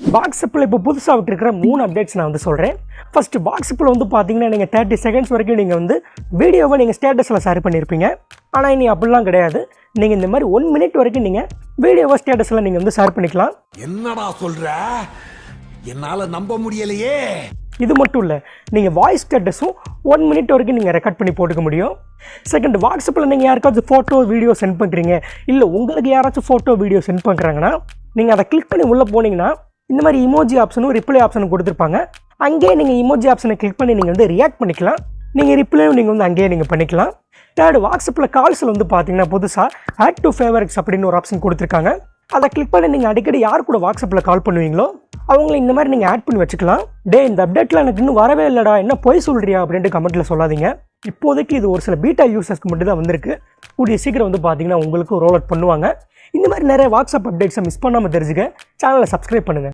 வாட்ஸ்அப்பில் இப்போ புதுசாக விட்டுருக்கிற 3 அப்டேட்ஸ் நான் வந்து சொல்கிறேன். ஃபஸ்ட்டு வாட்ஸ்அப்பில் வந்து பார்த்தீங்கன்னா நீங்கள் 30 செகண்ட்ஸ் வரைக்கும் நீங்கள் வந்து வீடியோவை நீங்கள் ஸ்டேட்டஸில் ஷேர் பண்ணியிருப்பீங்க. ஆனால் இனி அப்படிலாம் கிடையாது. நீங்கள் இந்த மாதிரி 1 மினிட் வரைக்கும் நீங்கள் வீடியோவை ஸ்டேட்டஸில் நீங்கள் வந்து ஷேர் பண்ணிக்கலாம். என்னடா சொல்கிற, என்னால் நம்ப முடியலையே. இது மட்டும் இல்லை, நீங்கள் வாய்ஸ் ஸ்டேட்டஸும் 1 மினிட் வரைக்கும் நீங்கள் ரெக்கார்ட் பண்ணி போட்டுக்க முடியும். செகண்ட், வாட்ஸ்அப்பில் நீங்கள் யாருக்காச்சும் ஃபோட்டோ வீடியோ சென்ட் பண்ணுறீங்க, இல்லை உங்களுக்கு யாராச்சும் ஃபோட்டோ வீடியோ சென்ட் பண்ணுறாங்கன்னா நீங்கள் அதை கிளிக் பண்ணி உள்ளே போனீங்கன்னா இந்த மாதிரி இமோஜி ஆப்ஷனும் ரிப்ளை ஆப்ஷனும் கொடுத்துருப்பாங்க. அங்கேயே நீங்கள் இமோஜி ஆப்ஷனை கிளிக் பண்ணி நீங்கள் வந்து ரியாக்ட் பண்ணிக்கலாம். நீங்கள் ரிப்ளையும் நீங்கள் வந்து அங்கேயே நீங்கள் பண்ணிக்கலாம். தேர்டு, வாட்ஸ்அப்பில் கால்ஸில் வந்து பார்த்தீங்கன்னா புதுசாக ஆட் டு ஃபேவரிட்ஸ் அப்படின்னு ஒரு ஆப்ஷன் கொடுத்துருக்காங்க. அதை கிளிக் பண்ணி நீங்கள் அடிக்கடி யார் கூட வாட்ஸ்அப்பில் கால் பண்ணுவீங்களோ அவங்கள இந்த மாதிரி நீங்கள் ஆட் பண்ணி வச்சுக்கலாம். இந்த அப்டேட்டில் எனக்கு இன்னும் வரவே இல்லைடா, என்ன பொய் சொல்கிறியா அப்படின்ட்டு கமெண்ட்டில் சொல்லாதீங்க. இப்போதைக்கு இது ஒரு சில பீட்டா யூசர்ஸ்க்கு மட்டும் தான் வந்திருக்கு. கூடிய சீக்கிரம் வந்து பார்த்தீங்கன்னா உங்களுக்கு ரோல் அவுட் பண்ணுவாங்க. இந்த மாதிரி நிறைய வாட்ஸ்அப் அப்டேட்ஸை மிஸ் பண்ணாமல் தெரிஞ்சுக்க சேனலை சப்ஸ்கிரைப் பண்ணுங்கள்.